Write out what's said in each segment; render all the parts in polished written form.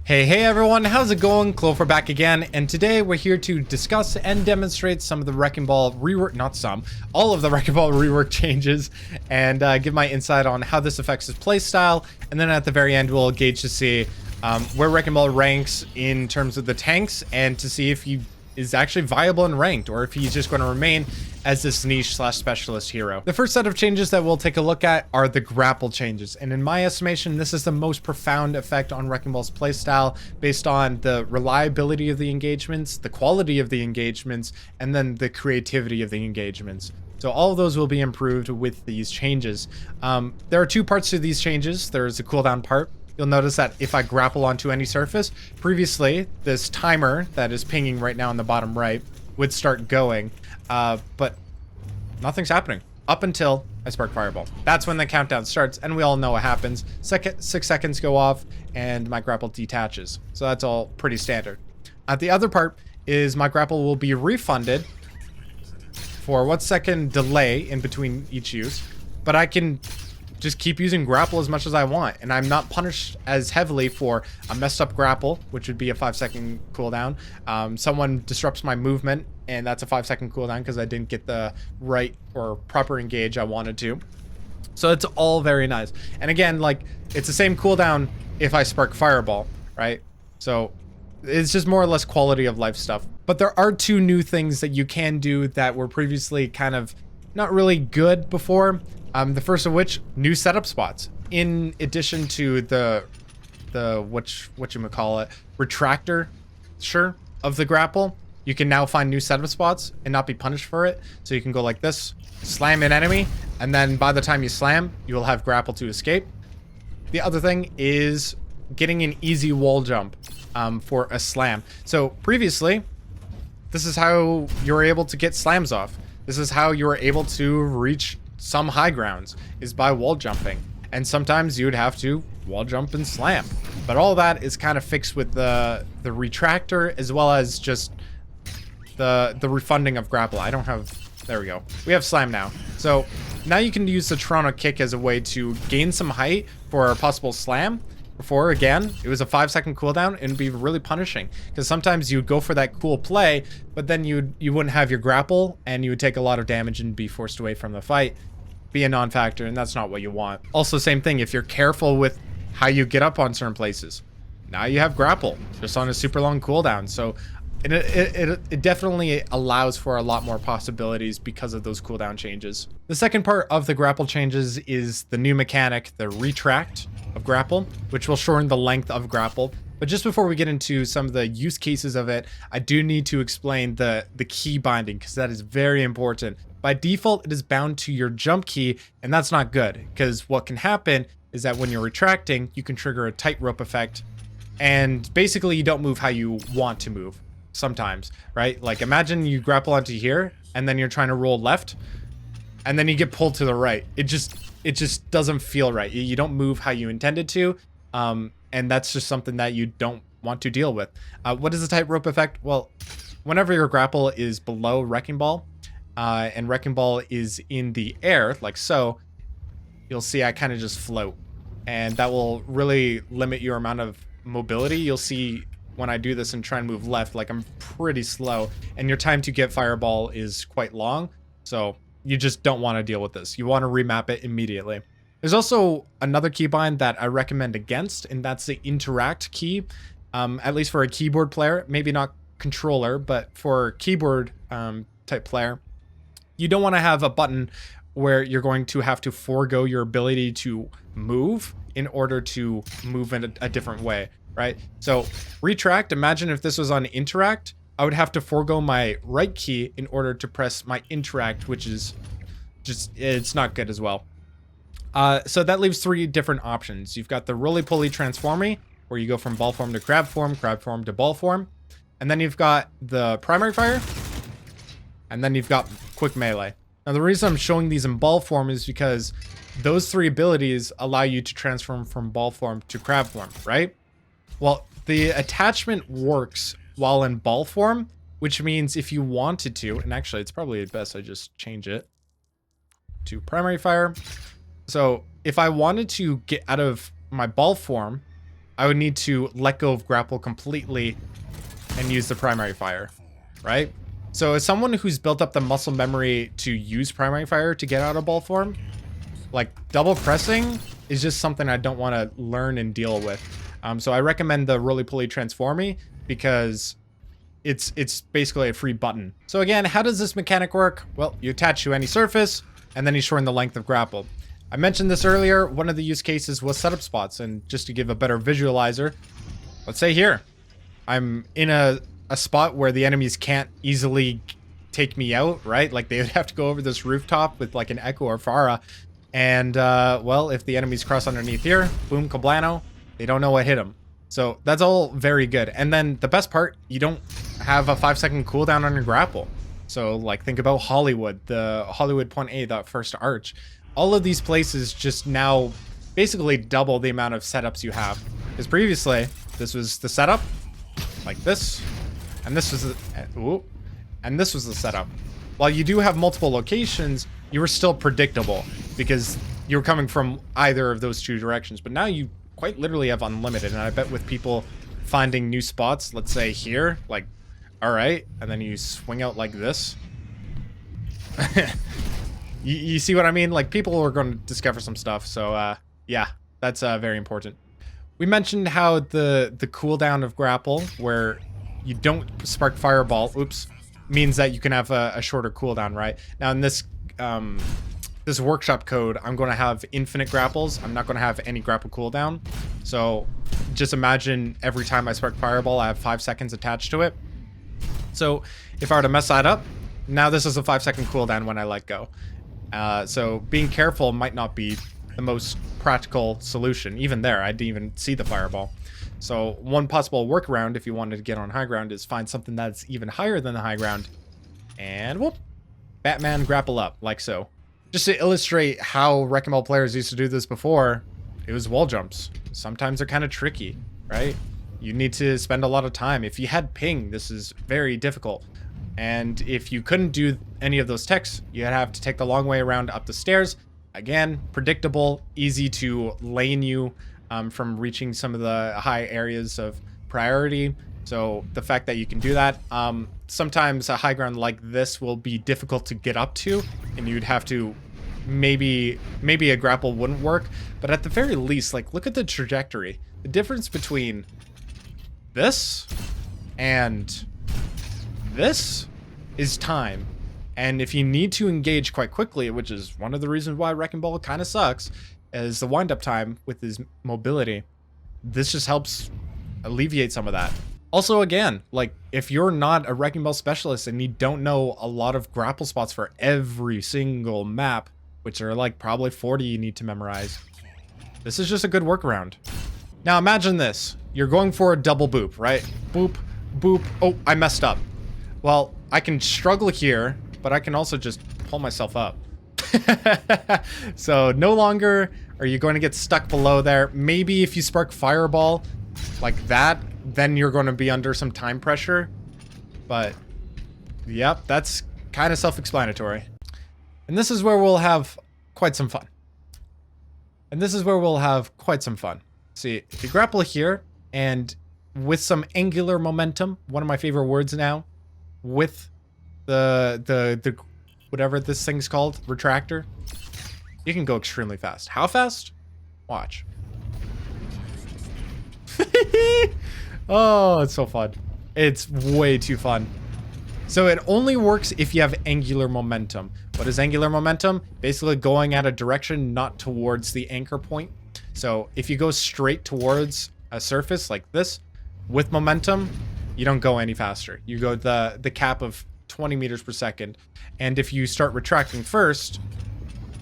Hey everyone, how's it going? Clover back again, and today we're here to discuss and demonstrate some of the Wrecking Ball rework, all of the Wrecking Ball rework changes, and give my insight on how this affects his playstyle, and then at the very end we'll gauge to see where Wrecking Ball ranks in terms of the tanks, and to see if he is actually viable and ranked, or if he's just going to remain as this niche / specialist hero. The first set of changes that we'll take a look at are the grapple changes, and in my estimation this is the most profound effect on Wrecking Ball's playstyle based on the reliability of the engagements, the quality of the engagements, and then the creativity of the engagements. So all of those will be improved with these changes. There are two parts to these changes. There's a cooldown part. You'll notice that if I grapple onto any surface, previously this timer that is pinging right now on the bottom right would start going, but nothing's happening up until I spark Fireball. That's when the countdown starts, and we all know what happens. 6 seconds go off and my grapple detaches. So that's all pretty standard. The other part is my grapple will be refunded for 1 second delay in between each use, but I can just keep using grapple as much as I want, and I'm not punished as heavily for a messed up grapple, which would be a 5-second cooldown. Someone disrupts my movement, and that's a 5-second cooldown because I didn't get the right or proper engage I wanted to. So it's all very nice. And again, like, it's the same cooldown if I spark Fireball, right? So it's just more or less quality of life stuff. But there are two new things that you can do that were previously kind of not really good before. The first of which, new setup spots. In addition to the whatchamacallit, retractor, sure, of the grapple, you can now find new setup spots and not be punished for it. So you can go like this, slam an enemy, and then by the time you slam, you will have grapple to escape. The other thing is getting an easy wall jump for a slam. So previously, this is how you were able to get slams off. This is how you were able to reach some high grounds, is by wall jumping, and sometimes you would have to wall jump and slam, but all that is kind of fixed with the retractor, as well as just the refunding of grapple. I don't have, there we go, we have slam now. So now you can use the Toronto kick as a way to gain some height for a possible slam. Before, again, it was a 5-second cooldown, and it'd be really punishing because sometimes you'd go for that cool play, but then you wouldn't have your grapple, and you would take a lot of damage and be forced away from the fight, be a non-factor, and that's not what you want. Also, same thing, if you're careful with how you get up on certain places, now you have grapple just on a super long cooldown. So it definitely allows for a lot more possibilities because of those cooldown changes. The second part of the grapple changes is the new mechanic, the Retract of grapple, which will shorten the length of grapple. But just before we get into some of the use cases of it, I do need to explain the key binding, because that is very important. By default, it is bound to your jump key, and that's not good, because what can happen is that when you're retracting, you can trigger a tightrope effect, and basically you don't move how you want to move sometimes, right? Like, imagine you grapple onto here, and then you're trying to roll left, and then you get pulled to the right. It just doesn't feel right. You don't move how you intended to, and that's just something that you don't want to deal with. What is the tightrope effect? Well, whenever your grapple is below Wrecking Ball, and Wrecking Ball is in the air, like so, you'll see I kind of just float, and that will really limit your amount of mobility. You'll see when I do this and try and move left, like I'm pretty slow, and your time to get Fireball is quite long, so you just don't want to deal with this. You want to remap it immediately. There's also another keybind that I recommend against, and that's the interact key. At least for a keyboard player, maybe not controller, but for keyboard type player, you don't want to have a button where you're going to have to forego your ability to move in order to move in a different way, right? So retract, imagine if this was on interact, I would have to forego my right key in order to press my interact, which is just, it's not good as well. So that leaves 3 different options. You've got the roly-poly transformy, where you go from ball form to crab form to ball form. And then you've got the primary fire, and then you've got quick melee. Now the reason I'm showing these in ball form is because those 3 abilities allow you to transform from ball form to crab form, right? Well, the attachment works while in ball form, which means if you wanted to, and actually it's probably best I just change it to primary fire. So if I wanted to get out of my ball form I would need to let go of grapple completely and use the primary fire, right? So as someone who's built up the muscle memory to use primary fire to get out of ball form, like double pressing is just something I don't want to learn and deal with. So I recommend the roly-poly transformy because it's basically a free button. So again, how does this mechanic work? Well, you attach to any surface and then you shorten the length of grapple. I mentioned this earlier, one of the use cases was setup spots, and just to give a better visualizer, let's say here, I'm in a spot where the enemies can't easily take me out, right? Like they would have to go over this rooftop with like an Echo or Pharah. And, well, if the enemies cross underneath here, boom, kablano, they don't know what hit them. So that's all very good. And then the best part, you don't have a 5-second cooldown on your grapple. So like think about Hollywood, the Hollywood Point A, that first arch. All of these places just now basically double the amount of setups you have. Because previously, this was the setup, like this, and this was the, and this was the setup. While you do have multiple locations, you were still predictable because you were coming from either of those two directions. But now you quite literally have unlimited, and I bet with people finding new spots, let's say here, like, all right, and then you swing out like this. You see what I mean? Like, people are going to discover some stuff. So, yeah, that's very important. We mentioned how the cooldown of grapple, where you don't spark fireball, oops, means that you can have a shorter cooldown, right? Now, in this this workshop code, I'm going to have infinite grapples. I'm not going to have any grapple cooldown. So, just imagine every time I spark fireball, I have 5 seconds attached to it. So, if I were to mess that up, now this is a 5-second cooldown when I let go. So being careful might not be the most practical solution. Even there, I didn't even see the fireball. So one possible workaround if you wanted to get on high ground is find something that's even higher than the high ground. And whoop, Batman grapple up, like so. Just to illustrate how Wrecking Ball players used to do this before, it was wall jumps. Sometimes they're kind of tricky, right? You need to spend a lot of time. If you had ping, this is very difficult. And if you couldn't do any of those techs, you'd have to take the long way around up the stairs. Again, predictable, easy to lane you from reaching some of the high areas of priority. So the fact that you can do that, sometimes a high ground like this will be difficult to get up to, and you'd have to, maybe a grapple wouldn't work. But at the very least, like, look at the trajectory. The difference between this and this is time. And if you need to engage quite quickly, which is one of the reasons why Wrecking Ball kind of sucks, is the wind-up time with his mobility. This just helps alleviate some of that. Also, again, like, if you're not a Wrecking Ball specialist and you don't know a lot of grapple spots for every single map, which are like probably 40 you need to memorize, this is just a good workaround. Now imagine this. You're going for a double boop, right? Boop, boop. Oh, I messed up. Well, I can struggle here, but I can also just pull myself up. So no longer are you going to get stuck below there. Maybe if you spark fireball like that, then you're going to be under some time pressure. But yep, that's kind of self-explanatory. And this is where we'll have quite some fun. See, if you grapple here and with some angular momentum, one of my favorite words now, with the whatever this thing's called, retractor, you can go extremely fast. How fast? Watch. Oh, it's so fun. It's way too fun. So it only works if you have angular momentum. What is angular momentum? Basically going at a direction not towards the anchor point. So if you go straight towards a surface like this with momentum, you don't go any faster. You go the cap of 20 meters per second. And if you start retracting first,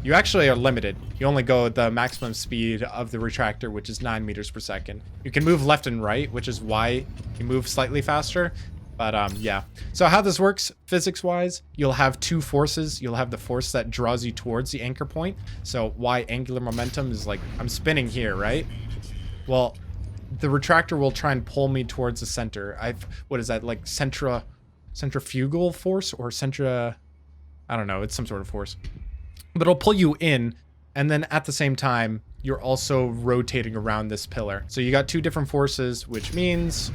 you actually are limited. You only go the maximum speed of the retractor, which is 9 meters per second. You can move left and right, which is why you move slightly faster. But yeah. So how this works physics-wise, you'll have two forces. You'll have the force that draws you towards the anchor point. So why angular momentum is like, I'm spinning here, right? Well, the retractor will try and pull me towards the center. What is that, like centrifugal force or I don't know, it's some sort of force. But it'll pull you in, and then at the same time, you're also rotating around this pillar. So you got two different forces, which means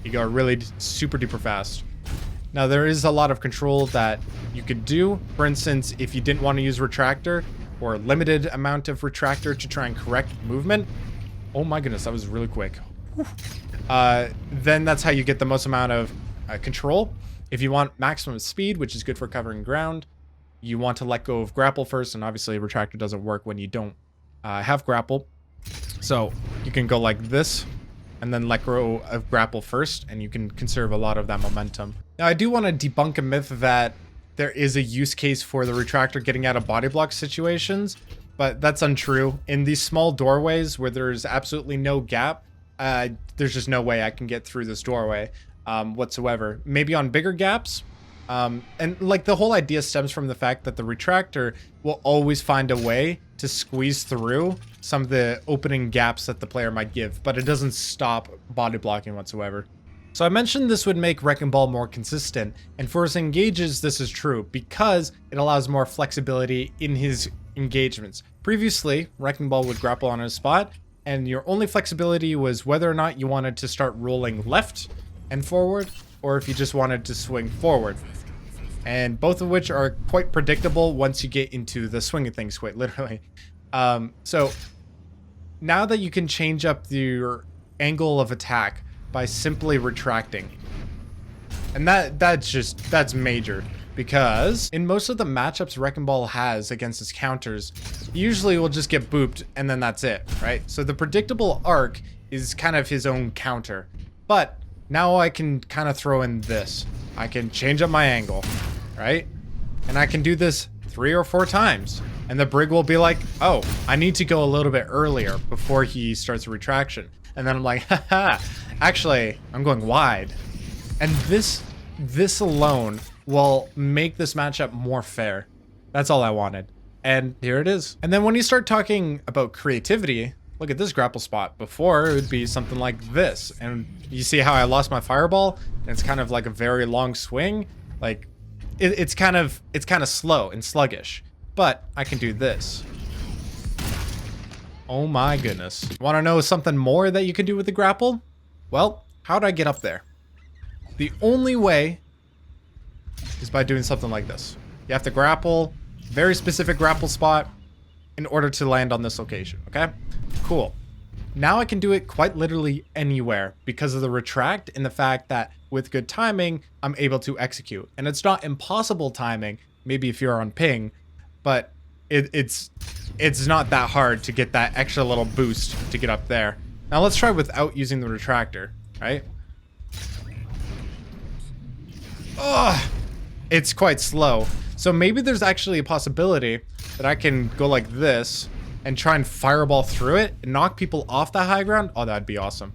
you go really super duper fast. Now there is a lot of control that you could do. For instance, if you didn't want to use Retractor or a limited amount of Retractor to try and correct movement. Oh my goodness, that was really quick. Then that's how you get the most amount of control. If you want maximum speed, which is good for covering ground, you want to let go of Grapple first, and obviously Retractor doesn't work when you don't have Grapple. So you can go like this and then let go of Grapple first, and you can conserve a lot of that momentum. Now I do want to debunk a myth that there is a use case for the Retractor getting out of body block situations, but that's untrue. In these small doorways where there's absolutely no gap, there's just no way I can get through this doorway whatsoever. Maybe on bigger gaps, and like the whole idea stems from the fact that the Retractor will always find a way to squeeze through some of the opening gaps that the player might give, but it doesn't stop body blocking whatsoever. So I mentioned this would make Wrecking Ball more consistent, and for his engages this is true because it allows more flexibility in his engagements. Previously, Wrecking Ball would grapple on his spot, and your only flexibility was whether or not you wanted to start rolling left and forward, or if you just wanted to swing forward. And both of which are quite predictable once you get into the swing of things, quite literally. So now that you can change up your angle of attack by simply retracting, and that's major, because in most of the matchups Wrecking Ball has against his counters, usually will just get booped and then that's it, right? So the predictable arc is kind of his own counter, but now I can kind of throw in this. I can change up my angle, right? And I can do this 3 or 4 times. And the Brig will be like, oh, I need to go a little bit earlier before he starts a retraction. And then I'm like, haha, actually, I'm going wide. And this alone will make this matchup more fair. That's all I wanted. And here it is. And then when you start talking about creativity, look at this grapple spot. Before, it would be something like this. And you see how I lost my fireball? And it's kind of like a very long swing. Like, it's kind of slow and sluggish. But I can do this. Oh my goodness. Want to know something more that you can do with the grapple? Well, how do I get up there? The only way is by doing something like this. You have to grapple, very specific grapple spot, in order to land on this location, okay? Cool. Now I can do it quite literally anywhere because of the retract and the fact that with good timing, I'm able to execute. And it's not impossible timing, maybe if you're on ping, but it's not that hard to get that extra little boost to get up there. Now let's try without using the retractor, right? Ugh, it's quite slow. So maybe there's actually a possibility that I can go like this and try and fireball through it and knock people off the high ground. Oh, that'd be awesome.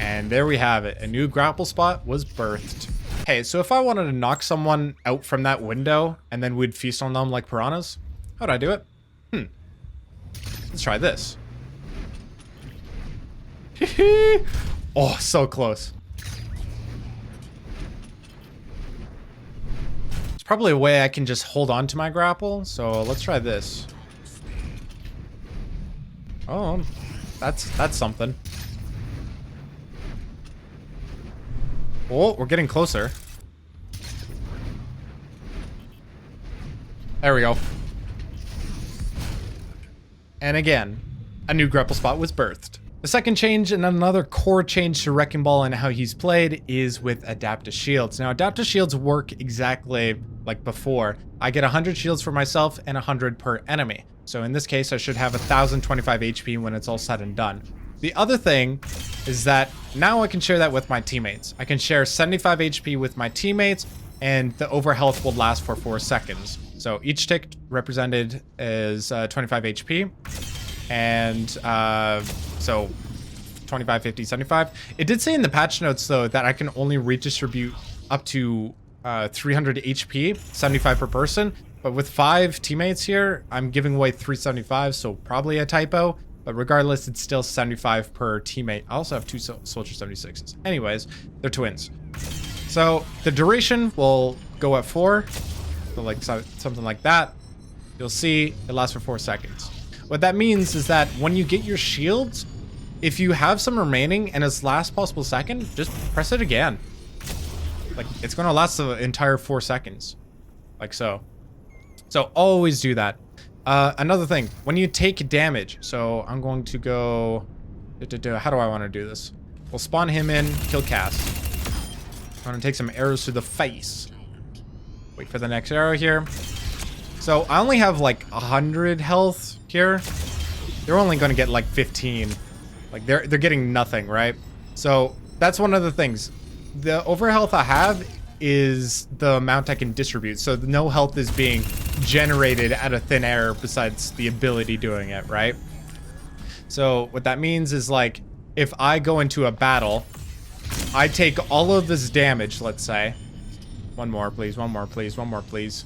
And there we have it. A new grapple spot was birthed. Hey, so if I wanted to knock someone out from that window and then we'd feast on them like piranhas, how'd I do it? Let's try this. Oh, so close. There's probably a way I can just hold on to my grapple, so let's try this. Oh, that's something. Oh, we're getting closer. There we go. And again, a new grapple spot was birthed. The second change and another core change to Wrecking Ball and how he's played is with adaptive shields. Now, adaptive shields work exactly like before. I get 100 shields for myself and 100 per enemy. So in this case, I should have 1,025 HP when it's all said and done. The other thing is that now I can share that with my teammates. I can share 75 HP with my teammates, and the overhealth will last for 4 seconds. So each tick represented is 25 HP. And so 25, 50, 75. It did say in the patch notes, though, that I can only redistribute up to 300 HP, 75 per person. But with 5 teammates here, I'm giving away 375, so probably a typo. But regardless, it's still 75 per teammate. I also have 2 Soldier 76s. Anyways, they're twins. So the duration will go at 4. So like something like that. you'll see it lasts for 4 seconds. What that means is that when you get your shields, if you have some remaining and it's last possible second, just press it again. Like, it's gonna last the entire 4 seconds. Like so. So always do that. Another thing, when you take damage, so I'm going to go... How do I want to do this? We'll spawn him in, kill Cass. I'm gonna take some arrows to the face. Wait for the next arrow here. So I only have like 100 health here. They're only gonna get like 15. Like they're getting nothing, right? So that's one of the things. The overhealth I have is the amount I can distribute. So no health is being generated out of thin air besides the ability doing it, right? So what that means is, like, if I go into a battle, I take all of this damage, let's say. One more, please. One more, please. One more, please.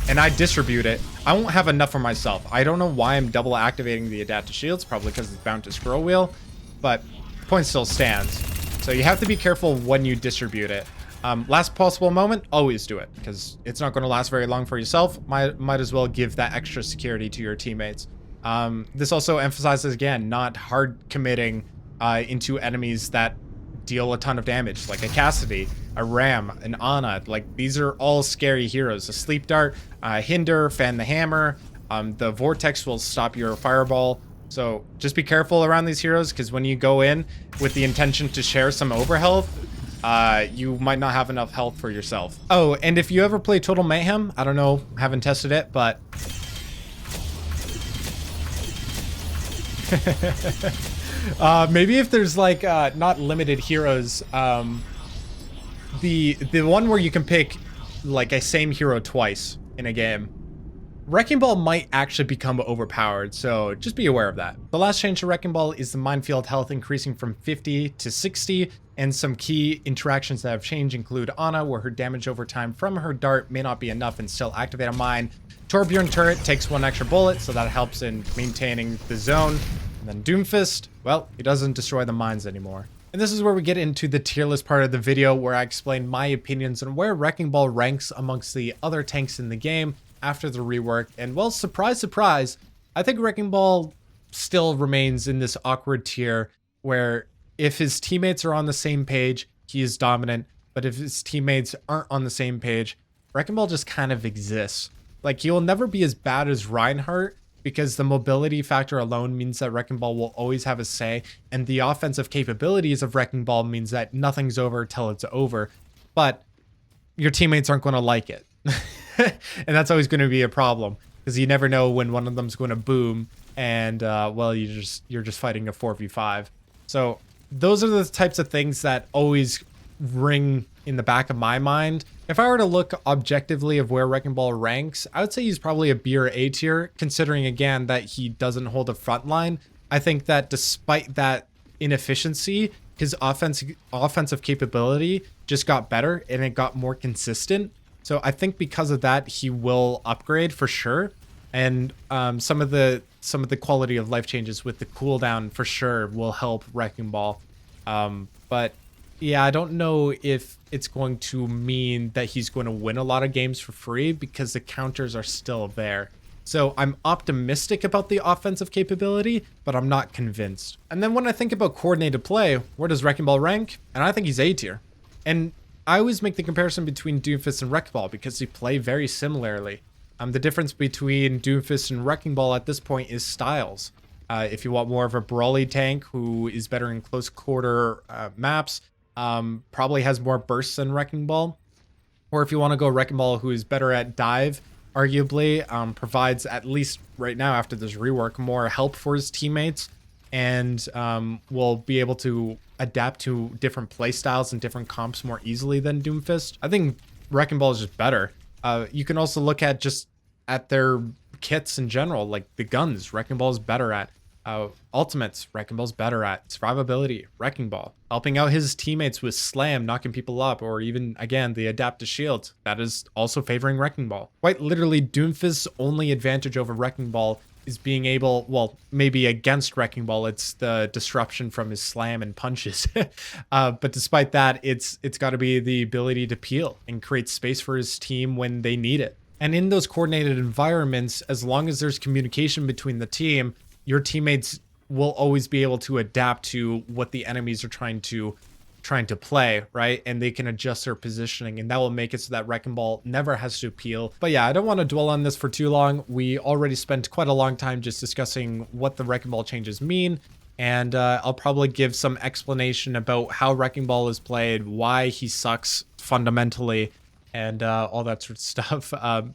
And I distribute it. I won't have enough for myself. I don't know why I'm double activating the adaptive shields, probably because it's bound to scroll wheel, but the point still stands. So you have to be careful when you distribute it. Last possible moment, always do it, because it's not going to last very long for yourself. Might as well give that extra security to your teammates. This also emphasizes, again, not hard committing into enemies that deal a ton of damage, like a Cassidy, a Ram, an Ana. Like, these are all scary heroes. A Sleep Dart, Hinder, Fan the Hammer, the Vortex will stop your Fireball. So just be careful around these heroes, because when you go in with the intention to share some overhealth, you might not have enough health for yourself. Oh, and if you ever play Total Mayhem, I don't know, haven't tested it, but... maybe if there's like not limited heroes, the one where you can pick like a same hero twice in a game, Wrecking Ball might actually become overpowered, so just be aware of that. The last change to Wrecking Ball is the Minefield health increasing from 50 to 60, and some key interactions that have changed include Ana, where her damage over time from her dart may not be enough and still activate a mine. Torbjorn turret takes 1 extra bullet, so that helps in maintaining the zone. And then Doomfist, well, he doesn't destroy the mines anymore. And this is where we get into the tier list part of the video, where I explain my opinions on where Wrecking Ball ranks amongst the other tanks in the game after the rework. And well, surprise, surprise, I think Wrecking Ball still remains in this awkward tier where if his teammates are on the same page, he is dominant. But if his teammates aren't on the same page, Wrecking Ball just kind of exists. Like, he will never be as bad as Reinhardt, because the mobility factor alone means that Wrecking Ball will always have a say, and the offensive capabilities of Wrecking Ball means that nothing's over till it's over, but your teammates aren't going to like it. And that's always going to be a problem, because you never know when one of them's going to boom, and well, you're just fighting a 4v5. So those are the types of things that always ring in the back of my mind. If I were to look objectively of where Wrecking Ball ranks, I would say he's probably a B or A tier, considering again that he doesn't hold a front line. I think that despite that inefficiency, his offensive capability just got better and it got more consistent. So I think because of that, he will upgrade for sure. And some of the quality of life changes with the cooldown for sure will help Wrecking Ball. But yeah, I don't know if it's going to mean that he's going to win a lot of games for free, because the counters are still there. So I'm optimistic about the offensive capability, but I'm not convinced. And then when I think about coordinated play, where does Wrecking Ball rank? And I think he's A tier. And I always make the comparison between Doomfist and Wrecking Ball because they play very similarly. The difference between Doomfist and Wrecking Ball at this point is styles. If you want more of a brawly tank who is better in close quarter maps, probably has more bursts than Wrecking Ball. Or if you want to go Wrecking Ball, who is better at dive, arguably, provides, at least right now after this rework, more help for his teammates, and will be able to adapt to different play styles and different comps more easily than Doomfist. I think Wrecking Ball is just better. You can also look at just at their kits in general, like the guns, Wrecking Ball is better at. Ultimates, Wrecking Ball's better at. Survivability, Wrecking Ball. Helping out his teammates with slam, knocking people up, or even, again, the adaptive shield. That is also favoring Wrecking Ball. Quite literally, Doomfist's only advantage over Wrecking Ball is being able, well, maybe against Wrecking Ball, it's the disruption from his slam and punches. But despite that, it's got to be the ability to peel and create space for his team when they need it. And in those coordinated environments, as long as there's communication between the team, your teammates will always be able to adapt to what the enemies are trying to play, right? And they can adjust their positioning, and that will make it so that Wrecking Ball never has to appeal. But yeah, I don't want to dwell on this for too long. We already spent quite a long time just discussing what the Wrecking Ball changes mean, and I'll probably give some explanation about how Wrecking Ball is played, why he sucks fundamentally, and all that sort of stuff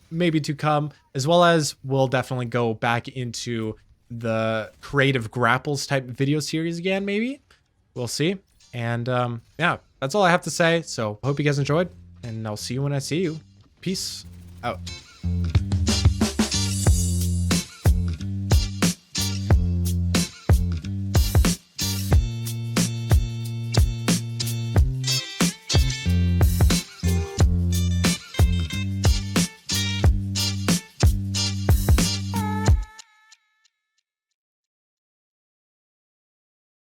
maybe to come, as well as we'll definitely go back into the creative grapples type video series again, maybe. We'll see. And yeah, that's all I have to say. So hope you guys enjoyed, and I'll see you when I see you. Peace out.